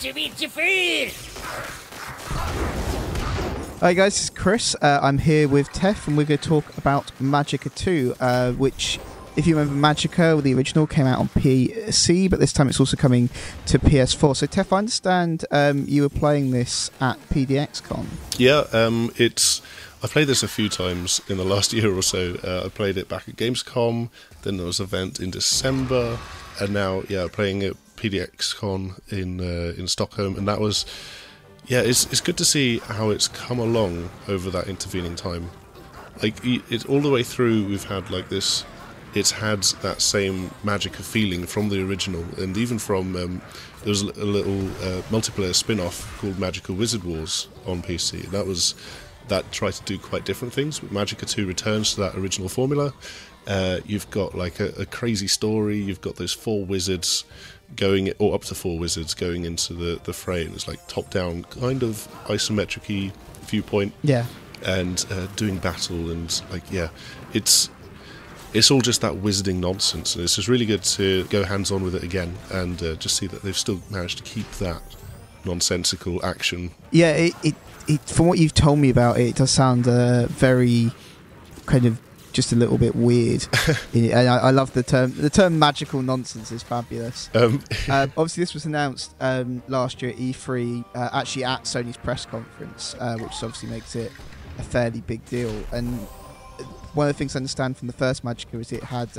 Hi guys, this is Kris. I'm here with Tef, and we're going to talk about Magicka 2, which, if you remember, Magicka, the original, came out on PC, but this time it's also coming to PS4. So Tef, I understand you were playing this at PDXCon. Yeah, I've played this a few times in the last year or so. I played it back at Gamescom, then there was an event in December, and now, yeah, playing it PDXCon in Stockholm, and that was, yeah, it's good to see how it's come along over that intervening time. Like, it's all the way through, we've had like this, it's had that same Magicka feeling from the original, and even from, there was a little multiplayer spin-off called Magicka Wizard Wars on PC, and that tried to do quite different things. Magicka 2 returns to that original formula. You've got like a crazy story, you've got those 4 wizards going, or up to 4 wizards going into the fray, and it's like top-down, kind of isometric-y viewpoint. Yeah. And doing battle, and like, yeah, it's all just that wizarding nonsense, and it's just really good to go hands-on with it again, and just see that they've still managed to keep that nonsensical action. Yeah, from what you've told me about it, it does sound very kind of just a little bit weird. And I love the term. The term magical nonsense is fabulous. Obviously, this was announced last year at E3, actually at Sony's press conference, which obviously makes it a fairly big deal. And one of the things I understand from the first Magicka is it had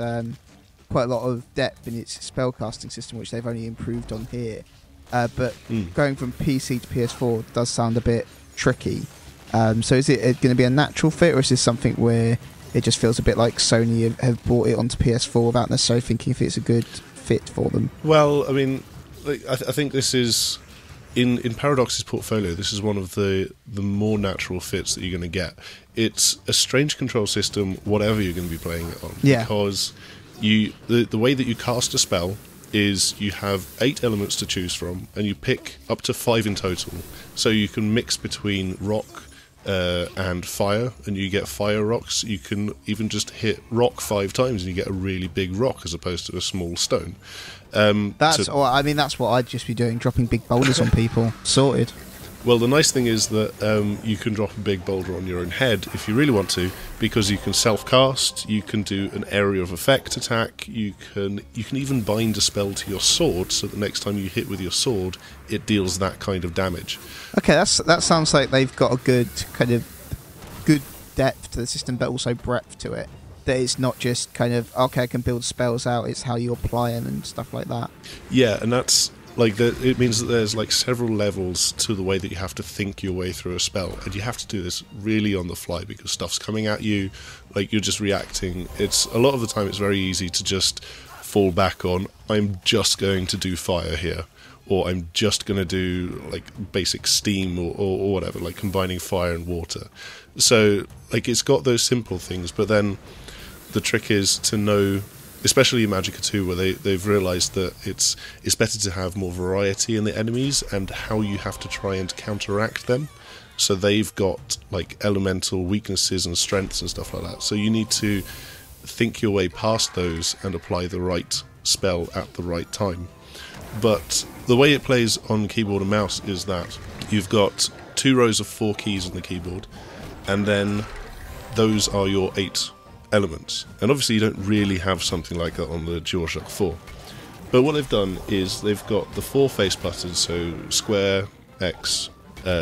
quite a lot of depth in its spellcasting system, which they've only improved on here. But going from PC to PS4 does sound a bit tricky. So is it going to be a natural fit, or is this something where it just feels a bit like Sony have brought it onto PS4 without necessarily thinking if it's a good fit for them? Well, I mean, I think this is, in Paradox's portfolio, this is one of the more natural fits that you're going to get. It's a strange control system, whatever you're going to be playing it on. Yeah. Because the way that you cast a spell is you have 8 elements to choose from, and you pick up to 5 in total. So you can mix between rock and fire, and you get fire rocks. You can even just hit rock 5 times and you get a really big rock as opposed to a small stone. That's what I'd just be doing, dropping big boulders on people. Sorted. Well, the nice thing is that you can drop a big boulder on your own head if you really want to, because you can self-cast, you can do an area of effect attack, you can even bind a spell to your sword, so that next time you hit with your sword, it deals that kind of damage. Okay, that sounds like they've got a good depth to the system, but also breadth to it. That it's not just kind of, okay, I can build spells out, it's how you apply them and stuff like that. Yeah, and that's like it means that there's like several levels to the way that you have to think your way through a spell, and you have to do this really on the fly because stuff's coming at you, like you're just reacting. It's a lot of the time it's very easy to just fall back on, I'm just going to do fire here, or I'm just going to do like basic steam or whatever, like combining fire and water. So like it's got those simple things, but then the trick is to know, especially in Magicka 2, where they've realised that it's better to have more variety in the enemies and how you have to try and counteract them. So they've got like elemental weaknesses and strengths and stuff like that. So you need to think your way past those and apply the right spell at the right time. But the way it plays on keyboard and mouse is that you've got 2 rows of 4 keys on the keyboard, and then those are your 8 elements. And obviously you don't really have something like that on the DualShock 4. But what they've done is they've got the 4 face buttons, so square, X,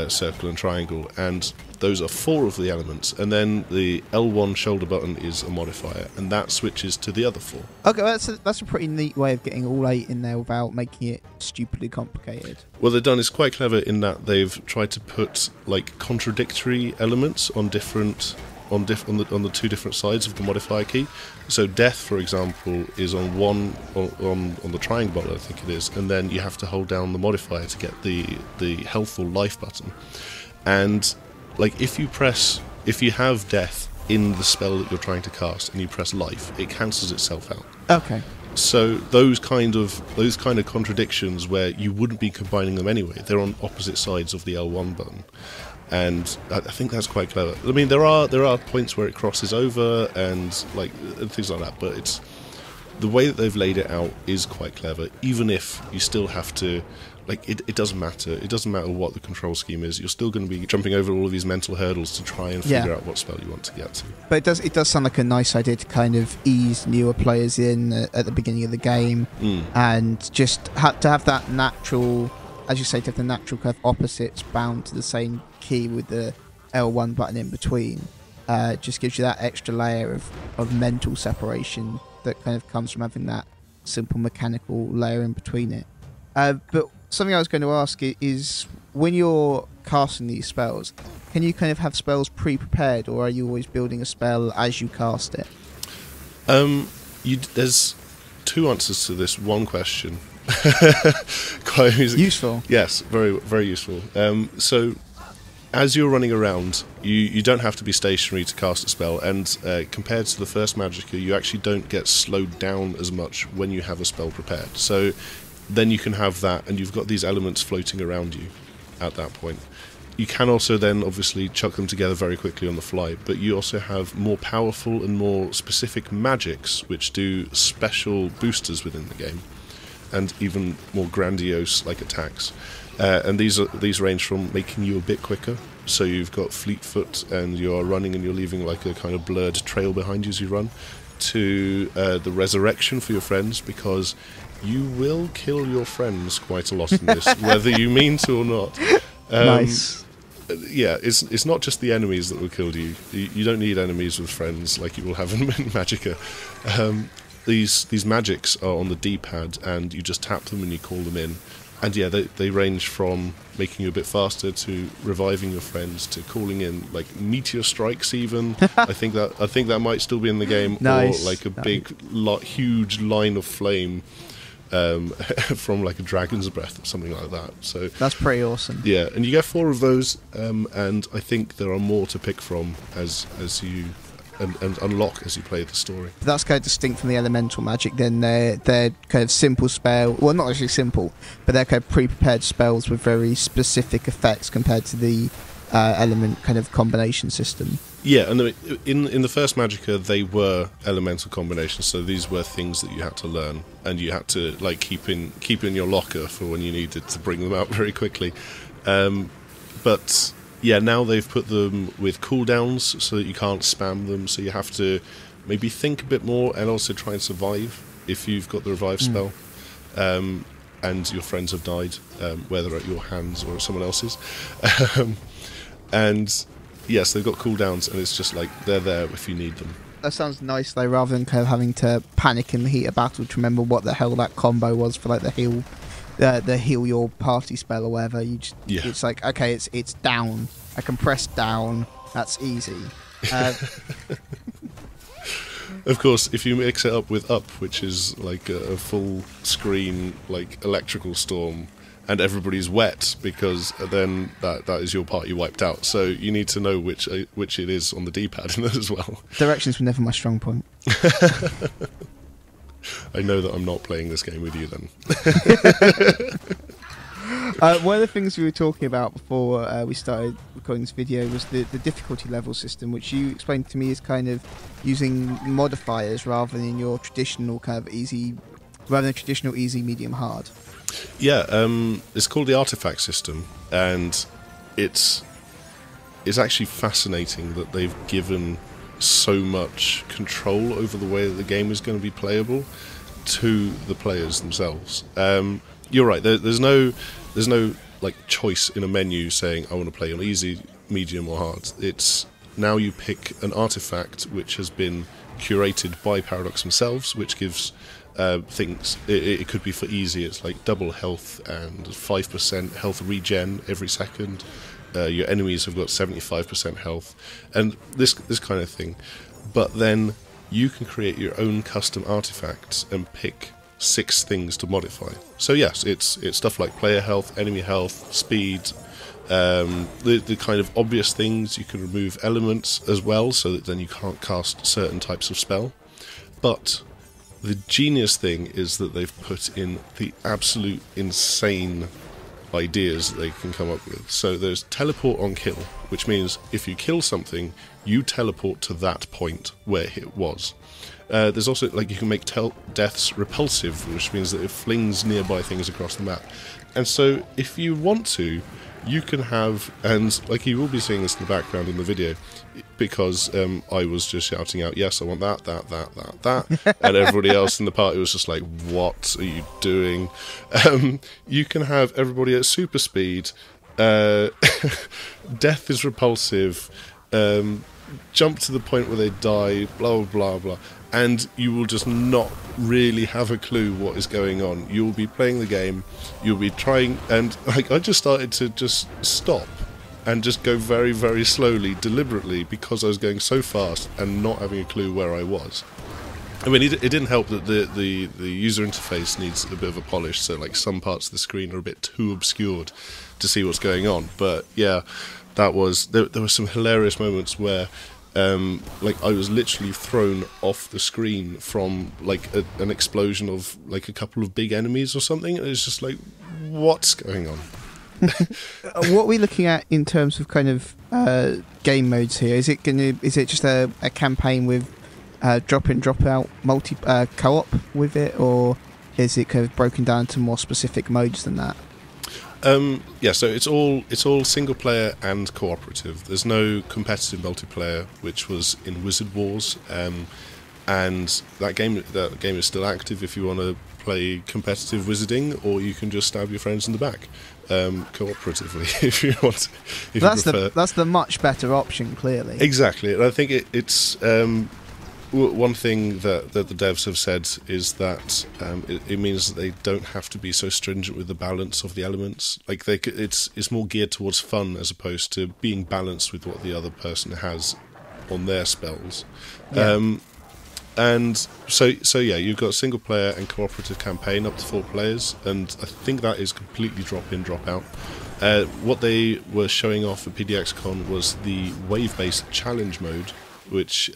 circle and triangle, and those are 4 of the elements, and then the L1 shoulder button is a modifier, and that switches to the other 4. Okay, that's a pretty neat way of getting all 8 in there without making it stupidly complicated. What they've done is quite clever in that they've tried to put like contradictory elements on the 2 different sides of the modifier key. So death, for example, is on one on the triangle button, I think it is, and then you have to hold down the modifier to get the health or life button. And like if you have death in the spell that you're trying to cast and you press life, it cancels itself out. Okay. So those kind of contradictions where you wouldn't be combining them anyway, they're on opposite sides of the L1 button. And I think that's quite clever. I mean, there are points where it crosses over and things like that, but the way that they've laid it out is quite clever, even if you still have to, like, it doesn't matter. It doesn't matter what the control scheme is. You're still going to be jumping over all of these mental hurdles to try and figure out what spell you want to get to. But it does sound like a nice idea to kind of ease newer players in at the beginning of the game, and just to have that natural, as you say, to have the natural kind of opposites bound to the same key with the L1 button in between. Just gives you that extra layer of mental separation that kind of comes from having that simple mechanical layer in between it. But something I was going to ask is, when you're casting these spells, can you kind of have spells pre-prepared, or are you always building a spell as you cast it? There's two answers to this one question. Quite useful. Yes, very, very useful. So as you're running around, you don't have to be stationary to cast a spell, and compared to the first Magicka, you actually don't get slowed down as much when you have a spell prepared. So then you can have that, and you've got these elements floating around you at that point. You can also then obviously chuck them together very quickly on the fly, but you also have more powerful and more specific magics which do special boosters within the game, and even more grandiose like attacks. And these range from making you a bit quicker, so you've got fleet foot and you're running and you're leaving like a kind of blurred trail behind you as you run, to the resurrection for your friends, because you will kill your friends quite a lot in this, whether you mean to or not. Nice. Yeah, it's not just the enemies that will kill you. You don't need enemies with friends like you will have in Magicka. These magics are on the D-pad, and you just tap them and you call them in. And yeah, they range from making you a bit faster to reviving your friends to calling in like meteor strikes even. I think that might still be in the game. Nice. Or like a big, huge line of flame from like a dragon's breath or something like that. So that's pretty awesome. Yeah, and you get 4 of those, and I think there are more to pick from as you and unlock as you play the story. That's kind of distinct from the elemental magic then. They're kind of simple spell, well, not actually simple, but they're kind of pre-prepared spells with very specific effects compared to the element kind of combination system. Yeah, and in the first Magicka they were elemental combinations, so these were things that you had to learn and you had to like keep in your locker for when you needed to bring them out very quickly. But yeah, now they've put them with cooldowns so that you can't spam them, so you have to maybe think a bit more and also try and survive if you've got the revive spell, and your friends have died, whether at your hands or someone else's. And yes, they've got cooldowns, and it's just like they're there if you need them. That sounds nice though, rather than kind of having to panic in the heat of battle to remember what the hell that combo was for like the heal your party spell or whatever. It's like, okay, it's down. I can press down. That's easy. Of course, if you mix it up with up, which is like a full screen like electrical storm, and everybody's wet, because then that is your party wiped out. So you need to know which it is on the D-pad as well. Directions were never my strong point. I know that I'm not playing this game with you then. One of the things we were talking about before we started recording this video was the difficulty level system, which you explained to me is kind of using modifiers rather than your traditional kind of easy, medium, hard. Yeah, it's called the Artefacts system, and it's actually fascinating that they've given so much control over the way that the game is going to be playable to the players themselves. You're right. There's no like choice in a menu saying I want to play on easy, medium, or hard. It's now you pick an artifact which has been curated by Paradox themselves, which gives things. It could be for easy. It's like double health and 5% health regen every second. Your enemies have got 75% health, and this kind of thing. But then you can create your own custom artifacts and pick 6 things to modify. So yes, it's stuff like player health, enemy health, speed, the kind of obvious things. You can remove elements as well, so that then you can't cast certain types of spell. But the genius thing is that they've put in the absolute insane ideas they can come up with. So there's teleport on kill, which means if you kill something, you teleport to that point where it was. There's also, like, you can make deaths repulsive, which means that it flings nearby things across the map. And so if you want to, you can have, and like you will be seeing this in the background in the video, because I was just shouting out, yes, I want that, and everybody else in the party was just like, what are you doing? You can have everybody at super speed, death is repulsive, jump to the point where they die, blah, blah, blah. And you will just not really have a clue what is going on. You'll be playing the game, you'll be trying, and like I just started to just stop and just go very, very slowly, deliberately, because I was going so fast and not having a clue where I was. I mean, it didn't help that the user interface needs a bit of a polish, so like some parts of the screen are a bit too obscured to see what's going on. But yeah, that was there were some hilarious moments where like I was literally thrown off the screen from like an explosion of like a couple of big enemies or something. It was just like, what's going on? What are we looking at in terms of kind of game modes here? Is it just a campaign with drop in, drop out multi co-op with it, or is it kind of broken down to more specific modes than that? Yeah, so it's all single player and cooperative. There's no competitive multiplayer, which was in Wizard Wars, and that game is still active if you want to play competitive wizarding, or you can just stab your friends in the back cooperatively if you want. If that's you prefer. That's the much better option, clearly. Exactly, and I think it's. One thing that the devs have said is that it means that they don't have to be so stringent with the balance of the elements. Like it's more geared towards fun as opposed to being balanced with what the other person has on their spells. Yeah. And so yeah, you've got single player and cooperative campaign up to 4 players, and I think that is completely drop in, drop out. What they were showing off at PDXCon was the wave-based challenge mode, which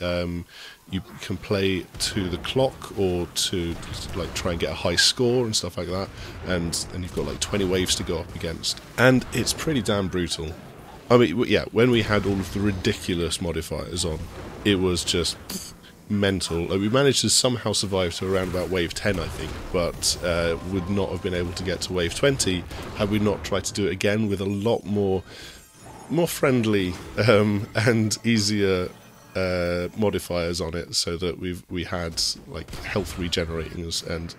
you can play to the clock or to like try and get a high score and stuff like that, and then you've got like 20 waves to go up against, and it's pretty damn brutal. I mean, yeah, when we had all of the ridiculous modifiers on, it was just mental. Like, we managed to somehow survive to around about wave 10, I think, but would not have been able to get to wave 20 had we not tried to do it again with a lot more friendly and easier modifiers on it, so that we had like health regenerating us, and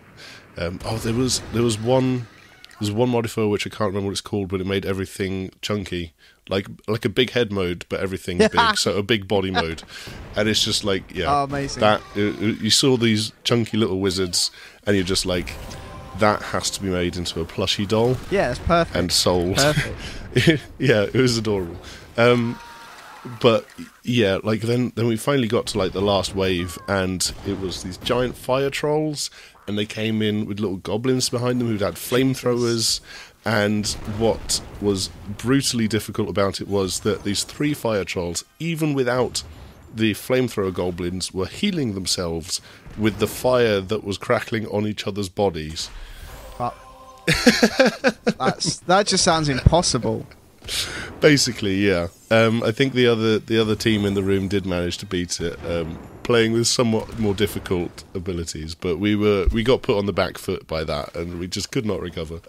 there was one modifier which I can't remember what it's called, but it made everything chunky, like a big head mode, but everything's big, so a big body mode, and it's just like, yeah, oh, amazing. That you saw these chunky little wizards, and you're just like, that has to be made into a plushie doll. Yeah, it's perfect. And sold. Perfect. Yeah, it was adorable. But yeah, like then we finally got to like the last wave, and it was these giant fire trolls, and they came in with little goblins behind them who'd had flamethrowers. And what was brutally difficult about it was that these 3 fire trolls, even without the flamethrower goblins, were healing themselves with the fire that was crackling on each other's bodies. That just sounds impossible. Basically, yeah. I think the other team in the room did manage to beat it, playing with somewhat more difficult abilities, but we got put on the back foot by that, and we just could not recover.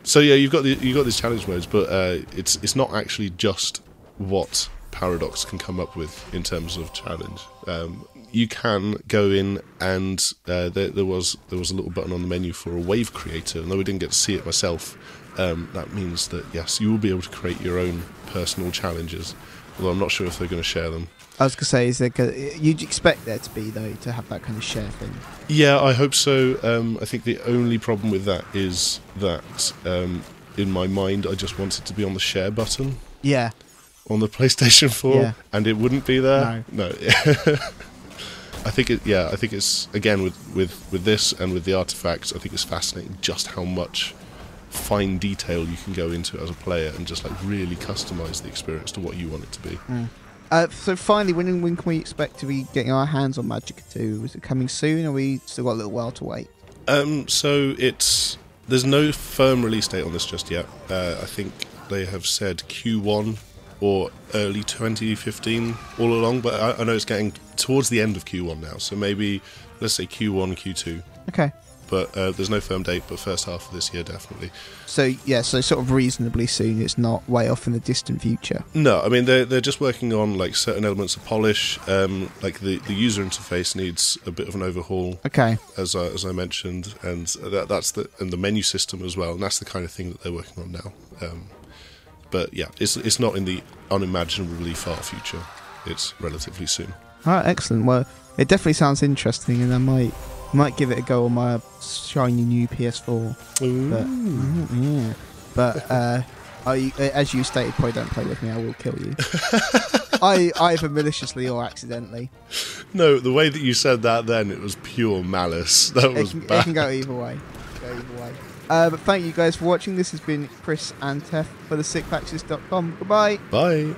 So yeah, you've got these challenge modes, but it's not actually just what Paradox can come up with in terms of challenge. You can go in, and there was a little button on the menu for a wave creator, and though we didn't get to see it myself, that means that yes, you will be able to create your own personal challenges, although I'm not sure if they're going to share them. I was going to say, you'd expect there to be, though, to have that kind of share thing. Yeah, I hope so. I think the only problem with that is that in my mind I just want it to be on the share button. Yeah. On the PlayStation 4, yeah. And it wouldn't be there. No. I think it's again with this and with the artifacts, I think it's fascinating just how much fine detail you can go into as a player and just like really customize the experience to what you want it to be. So finally, when can we expect to be getting our hands on Magicka 2? Is it coming soon, or we still got a little while to wait? So it's There's no firm release date on this just yet. I think they have said Q1 or early 2015 all along, but I know it's getting towards the end of Q1 now, so maybe, let's say Q1, Q2. Okay. But there's no firm date, but first half of this year, definitely. So, yeah, so sort of reasonably soon. It's not way off in the distant future. No, I mean, they're just working on, like, certain elements of polish. Like, the user interface needs a bit of an overhaul. Okay. As I mentioned, and and the menu system as well, and that's the kind of thing that they're working on now. But, yeah, it's not in the unimaginably far future. It's relatively soon. All right, excellent. Well, it definitely sounds interesting, and I might give it a go on my shiny new PS4. Ooh. But as you stated, probably don't play with me. I will kill you. Either maliciously or accidentally. No, the way that you said that then, it was pure malice. That was bad. It can go either way. But thank you guys for watching. This has been Kris and Tef for TheSixthAxis.com. Goodbye. Bye.